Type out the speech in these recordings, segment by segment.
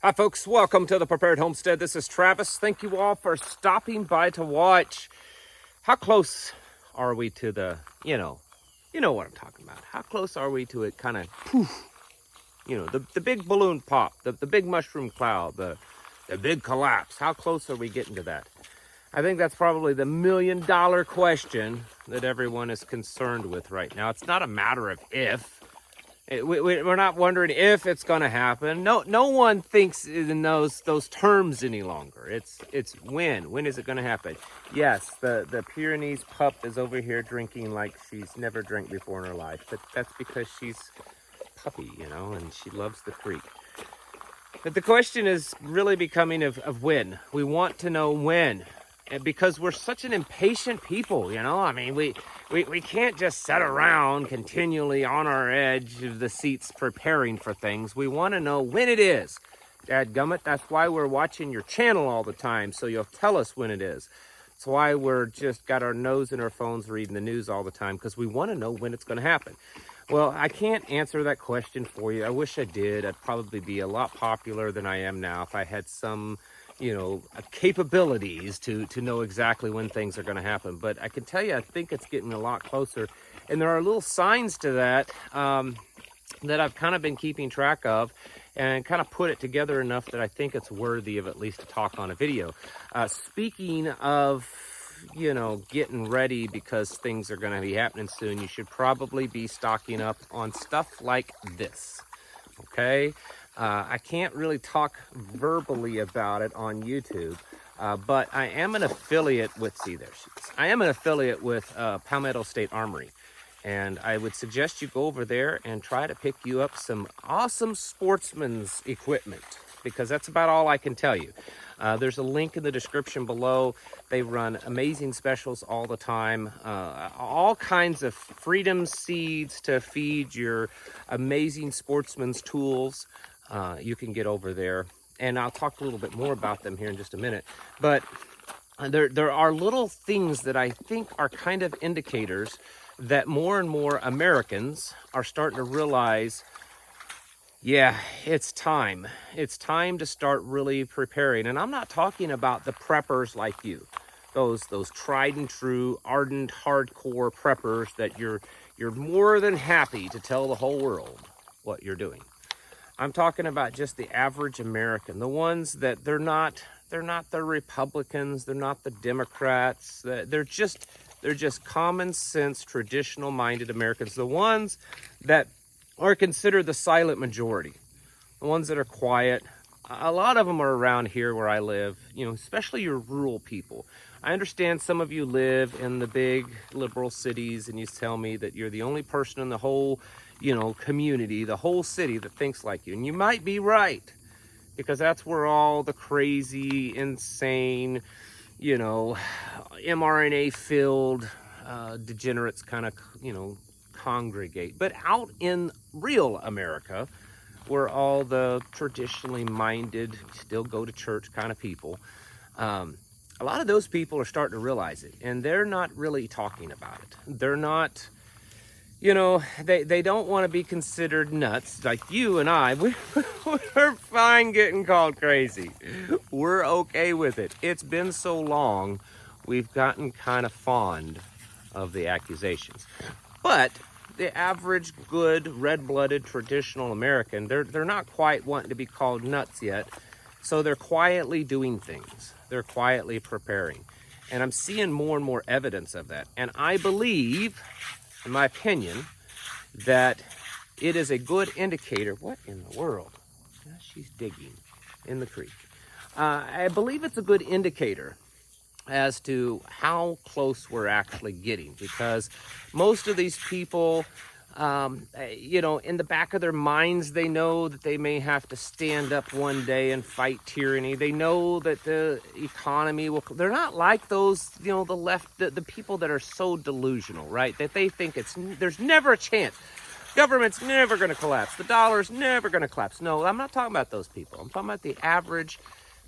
Hi folks, welcome to the Prepared Homestead. This is Travis. Thank you all for stopping by to watch. How close are we to the, you know what I'm talking about. How close are we to it kind of poof, the big balloon pop, the big mushroom cloud, the big collapse. How close are we getting to that? I think that's probably the $1 million question that everyone is concerned with right now. It's not a matter of if. We're not wondering if it's going to happen. No one thinks in those terms any longer. It's when. When is it going to happen? Yes, the Pyrenees pup is over here drinking like she's never drank before in her life. But that's because she's puppy, and she loves the creek. But the question is really becoming of when. We want to know when. And because we're such an impatient people, I mean, we can't just sit around continually on our edge of the seats preparing for things. We want to know when it is. Dadgummit, that's why we're watching your channel all the time, so you'll tell us when it is. That's why we're just got our nose in our phones reading the news all the time, because we want to know when it's going to happen. Well, I can't answer that question for you. I wish I did. I'd probably be a lot popular than I am now if I had some capabilities to know exactly when things are going to happen. But I can tell you, I think it's getting a lot closer. And there are little signs to that that I've kind of been keeping track of and kind of put it together enough that I think it's worthy of at least a talk on a video. Speaking of, getting ready because things are going to be happening soon, you should probably be stocking up on stuff like this, okay? I can't really talk verbally about it on YouTube, but I am an affiliate with, I am an affiliate with Palmetto State Armory, and I would suggest you go over there and try to pick you up some awesome sportsman's equipment, because that's about all I can tell you. There's a link in the description below. They run amazing specials all the time, all kinds of freedom seeds to feed your amazing sportsman's tools. You can get over there, and I'll talk a little bit more about them here in just a minute. But there are little things that I think are kind of indicators that more and more Americans are starting to realize, yeah, it's time. It's time to start really preparing. And I'm not talking about the preppers like you, those tried and true, ardent, hardcore preppers that you're more than happy to tell the whole world what you're doing. I'm talking about just the average American, the ones that they're not the Republicans, they're not the Democrats, they're just common sense, traditional minded Americans, the ones that are considered the silent majority, the ones that are quiet. A lot of them are around here where I live, especially your rural people. I understand some of you live in the big liberal cities, and you tell me that you're the only person in the whole community, the whole city that thinks like you. And you might be right, because that's where all the crazy, insane, mRNA-filled degenerates kind of, congregate. But out in real America, where all the traditionally minded, still go to church kind of people, a lot of those people are starting to realize it, and they're not really talking about it. They're not... they don't want to be considered nuts like you and I. We're fine getting called crazy. We're okay with it. It's been so long, we've gotten kind of fond of the accusations. But the average good, red-blooded, traditional American, they're not quite wanting to be called nuts yet. So they're quietly doing things. They're quietly preparing. And I'm seeing more and more evidence of that. And I believe, in my opinion, that it is a good indicator. What in the world? She's digging in the creek. I believe it's a good indicator as to how close we're actually getting, because most of these people, in the back of their minds, they know that they may have to stand up one day and fight tyranny. They know that the economy will... They're not like those, the left, the people that are so delusional, right? That they think there's never a chance. Government's never going to collapse. The dollar's never going to collapse. No, I'm not talking about those people. I'm talking about the average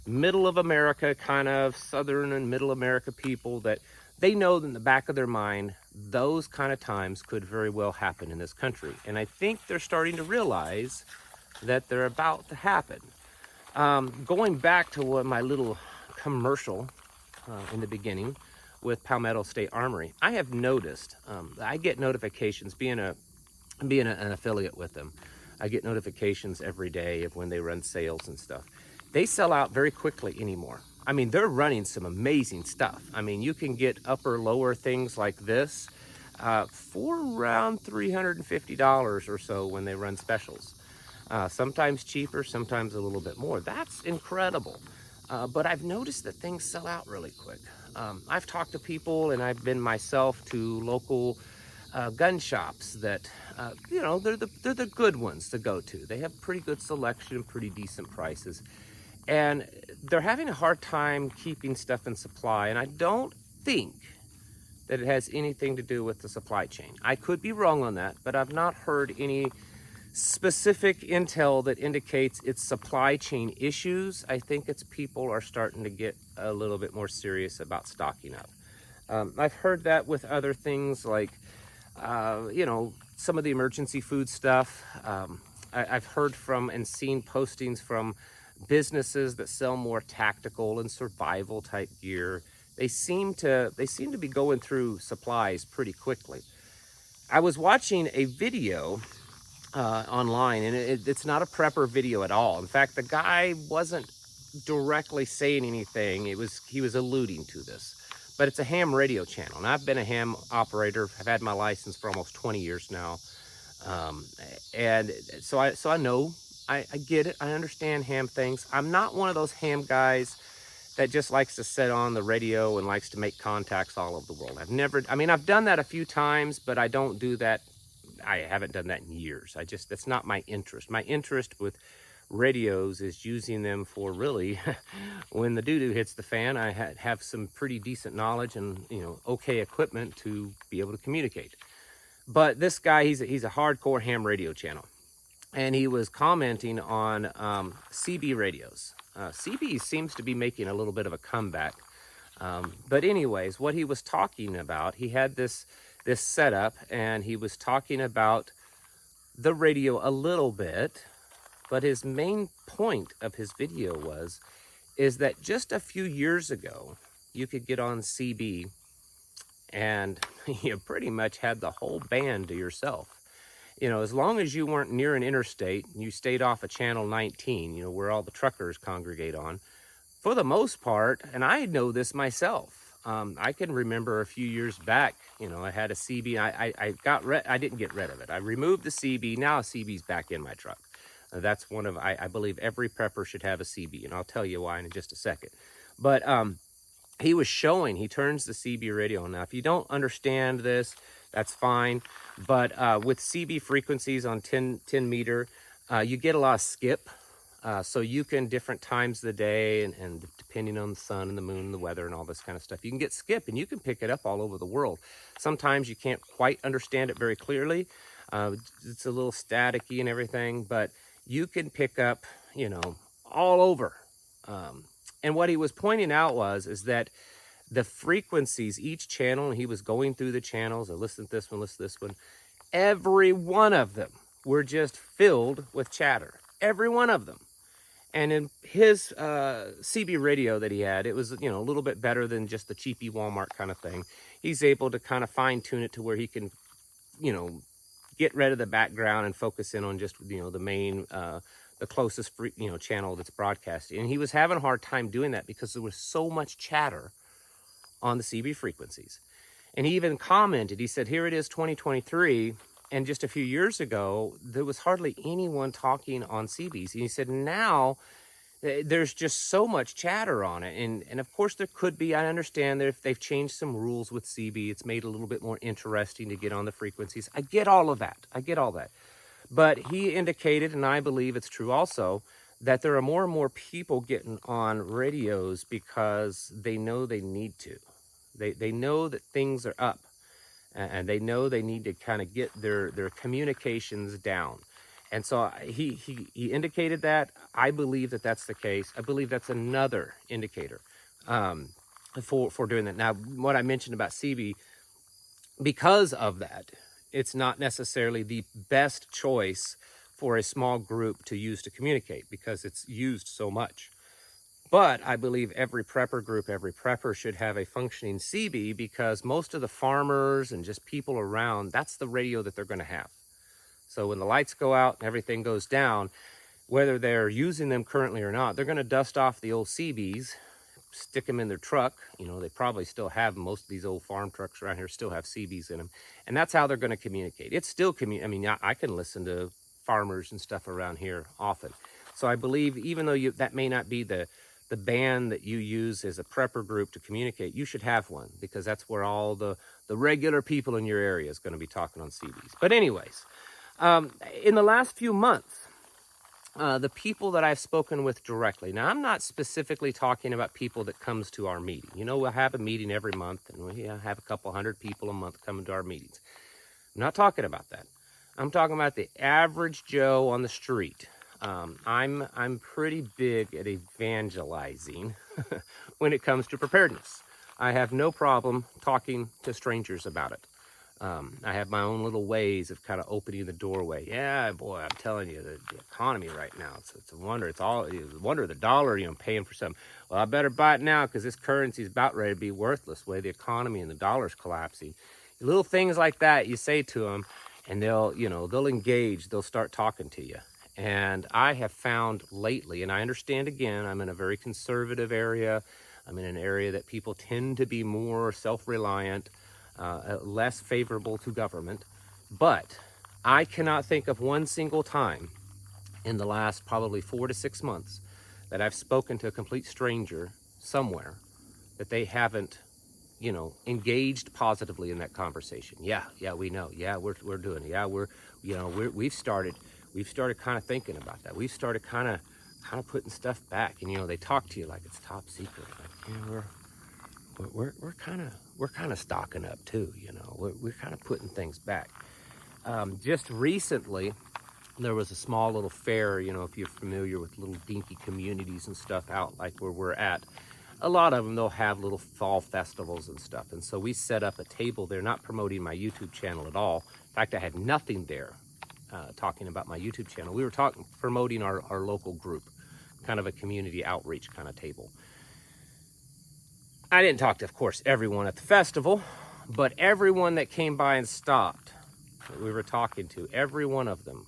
middle of America, kind of southern and middle America people that they know in the back of their mind those kind of times could very well happen in this country. And I think they're starting to realize that they're about to happen. Going back to what my little commercial in the beginning with Palmetto State Armory, I have noticed, I get notifications being an affiliate with them. I get notifications every day of when they run sales and stuff. They sell out very quickly anymore. I mean, they're running some amazing stuff. I mean, you can get upper, lower things like this for around $350 or so when they run specials. Sometimes cheaper, sometimes a little bit more. That's incredible. But I've noticed that things sell out really quick. I've talked to people, and I've been myself to local gun shops that, you know, they're the good ones to go to. They have pretty good selection, pretty decent prices. And they're having a hard time keeping stuff in supply. And I don't think that it has anything to do with the supply chain. I could be wrong on that, but I've not heard any specific intel that indicates it's supply chain issues. I think it's people are starting to get a little bit more serious about stocking up. I've heard that with other things like, you know, some of the emergency food stuff. I've heard from and seen postings from businesses that sell more tactical and survival type gear. They seem to be going through supplies pretty quickly. I was watching a video online, and it's not a prepper video at all. In fact, the guy wasn't directly saying anything. He was alluding to this, but it's a ham radio channel, and I've been a ham operator. I've had my license for almost 20 years now, and so I know. I get it. I understand ham things. I'm not one of those ham guys that just likes to sit on the radio and likes to make contacts all over the world. I've done that a few times, but I don't do that. I haven't done that in years. That's not my interest. My interest with radios is using them for really, when the doo-doo hits the fan, I have some pretty decent knowledge and, you know, okay equipment to be able to communicate. But this guy, he's a hardcore ham radio channel. And he was commenting on CB radios. CB seems to be making a little bit of a comeback. But anyways, what he was talking about, he had this setup, and he was talking about the radio a little bit. But his main point of his video is that just a few years ago, you could get on CB and you pretty much had the whole band to yourself. You know, as long as you weren't near an interstate, you stayed off of channel 19, you know, where all the truckers congregate on, for the most part, and I know this myself. I can remember a few years back, you know, I had a CB, I didn't get rid of it. I removed the CB, now a CB's back in my truck. That's one of, I believe every prepper should have a CB, and I'll tell you why in just a second. But he was showing, he turns the CB radio on. Now, if you don't understand this, that's fine. But with CB frequencies on 10 meter, you get a lot of skip. So you can, different times of the day, and depending on the sun and the moon and the weather and all this kind of stuff, you can get skip, and you can pick it up all over the world. Sometimes you can't quite understand it very clearly. It's a little staticky and everything, but you can pick up, you know, all over. And what he was pointing out is that the frequencies, each channel, and he was going through the channels, listen to this one, listen to this one, every one of them were just filled with chatter. Every one of them. And in his CB radio that he had, it was, you know, a little bit better than just the cheapy Walmart kind of thing. He's able to kind of fine tune it to where he can, you know, get rid of the background and focus in on just, you know, the main, the closest, channel that's broadcasting. And he was having a hard time doing that because there was so much chatter on the CB frequencies. And he even commented, he said, here it is 2023, and just a few years ago, there was hardly anyone talking on CBs. And he said, now there's just so much chatter on it. And of course there could be, I understand that if they've changed some rules with CB, it's made it a little bit more interesting to get on the frequencies. I get all of that. I get all that. But he indicated, and I believe it's true also, that there are more and more people getting on radios because they know they need to. They know that things are up, and they know they need to kind of get their communications down. And so he indicated that. I believe that that's the case. I believe that's another indicator for doing that. Now, what I mentioned about CB, because of that, it's not necessarily the best choice for a small group to use to communicate because it's used so much. But I believe every prepper group, every prepper should have a functioning CB because most of the farmers and just people around, that's the radio that they're going to have. So when the lights go out and everything goes down, whether they're using them currently or not, they're going to dust off the old CBs, stick them in their truck. You know, they probably still have, most of these old farm trucks around here still have CBs in them. And that's how they're going to communicate. It's still, I mean, I can listen to farmers and stuff around here often. So I believe even though that may not be the band that you use as a prepper group to communicate, you should have one because that's where all the regular people in your area is going to be talking on CBs. But anyways, in the last few months, the people that I've spoken with directly, now I'm not specifically talking about people that comes to our meeting. You know, we'll have a meeting every month and we have a couple hundred people a month coming to our meetings. I'm not talking about that. I'm talking about the average Joe on the street. I'm pretty big at evangelizing when it comes to preparedness. I have no problem talking to strangers about it. I have my own little ways of kind of opening the doorway. Yeah, boy, I'm telling you, the economy right now, it's a wonder. It's a wonder of the dollar, you know, paying for something. Well, I better buy it now because this currency is about ready to be worthless the way the economy and the dollar's collapsing. Little things like that you say to them and they'll engage, they'll start talking to you. And I have found lately, and I understand again, I'm in a very conservative area. I'm in an area that people tend to be more self-reliant, less favorable to government. But I cannot think of one single time in the last probably 4 to 6 months that I've spoken to a complete stranger somewhere that they haven't, you know, engaged positively in that conversation. Yeah, we know. Yeah, we're doing it. Yeah, we've started kind of thinking about that. We've started kind of putting stuff back, and you know, they talk to you like it's top secret. Like, you know, we're kind of stocking up too. You know, we're kind of putting things back. Just recently, there was a small little fair. You know, if you're familiar with little dinky communities and stuff out like where we're at, a lot of them, they'll have little fall festivals and stuff. And so we set up a table there, not promoting my YouTube channel at all. In fact, I had nothing there talking about my YouTube channel. We were promoting our local group, kind of a community outreach kind of table. I didn't talk to, of course, everyone at the festival, but everyone that came by and stopped that we were talking to, every one of them,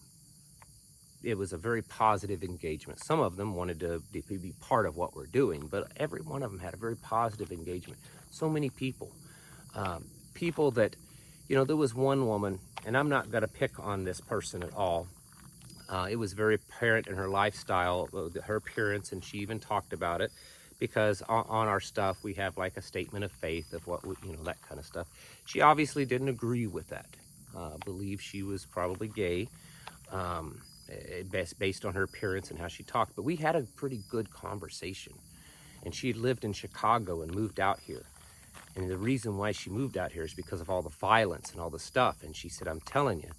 it was a very positive engagement. Some of them wanted to be part of what we're doing, but every one of them had a very positive engagement. So many people, people that, you know, there was one woman, and I'm not going to pick on this person at all. It was very apparent in her lifestyle, her appearance, and she even talked about it because on our stuff, we have like a statement of faith of what, you know, that kind of stuff. She obviously didn't agree with that. Believed she was probably gay. Based on her appearance and how she talked, but we had a pretty good conversation. And she had lived in Chicago and moved out here. And the reason why she moved out here is because of all the violence and all the stuff. And she said, I'm telling you,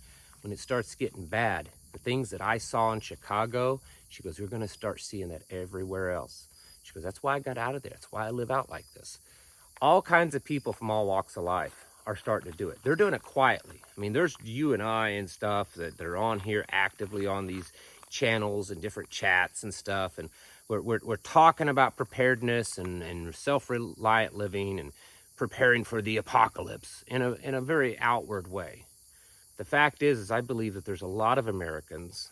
when it starts getting bad, the things that I saw in Chicago, she goes, you're going to start seeing that everywhere else. She goes, that's why I got out of there. That's why I live out like this. All kinds of people from all walks of life are starting to do it. They're doing it quietly. I mean, there's you and I and stuff that they're on here actively on these channels and different chats and stuff. And we're talking about preparedness and self-reliant living and preparing for the apocalypse in a very outward way. The fact is I believe that there's a lot of Americans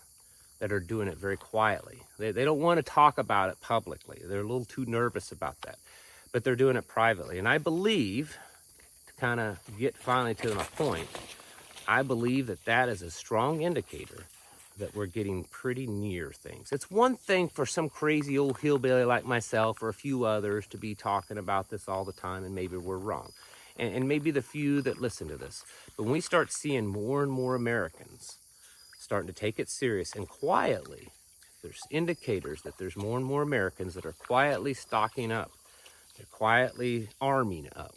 that are doing it very quietly. They don't want to talk about it publicly. They're a little too nervous about that, but they're doing it privately. And I believe, kind of get finally to my point, I believe that is a strong indicator that we're getting pretty near things. It's one thing for some crazy old hillbilly like myself or a few others to be talking about this all the time, and maybe we're wrong. And maybe the few that listen to this. But when we start seeing more and more Americans starting to take it serious and quietly, there's indicators that there's more and more Americans that are quietly stocking up. They're quietly arming up.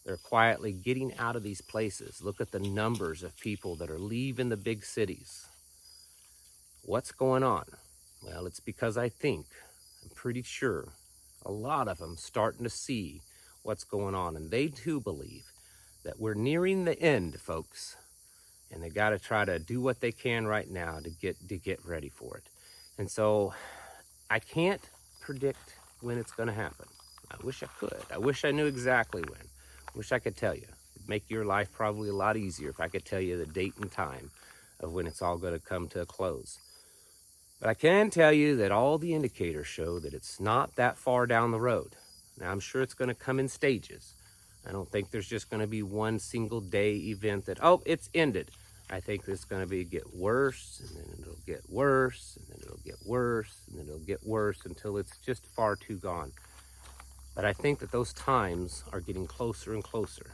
They're quietly getting out of these places. Look at the numbers of people that are leaving the big cities. What's going on? Well, it's because I'm pretty sure, a lot of them starting to see what's going on. And they too believe that we're nearing the end, folks. and they got to try to do what they can right now to get ready for it. And so I can't predict when it's going to happen. I wish I could. I wish I knew exactly when. Wish I could tell you. It'd make your life probably a lot easier if I could tell you the date and time of when it's all going to come to a close. But I can tell you that all the indicators show that it's not that far down the road. Now, I'm sure it's going to come in stages. I don't think there's just going to be one single day event that, oh, it's ended. I think it's going to get worse, and then it'll get worse, and then it'll get worse, and then it'll get worse until it's just far too gone. But I think that those times are getting closer and closer.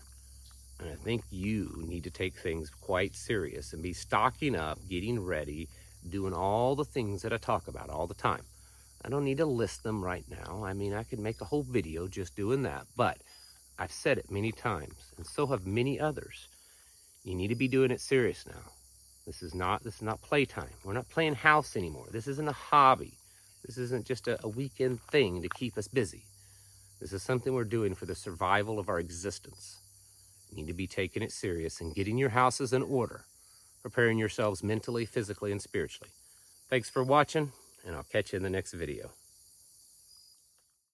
And I think you need to take things quite serious and be stocking up, getting ready, doing all the things that I talk about all the time. I don't need to list them right now. I mean, I could make a whole video just doing that, but I've said it many times, and so have many others. You need to be doing it serious now. This is not playtime. We're not playing house anymore. This isn't a hobby. This isn't just a weekend thing to keep us busy. This is something we're doing for the survival of our existence. You need to be taking it serious and getting your houses in order, preparing yourselves mentally, physically, and spiritually. Thanks for watching, and I'll catch you in the next video.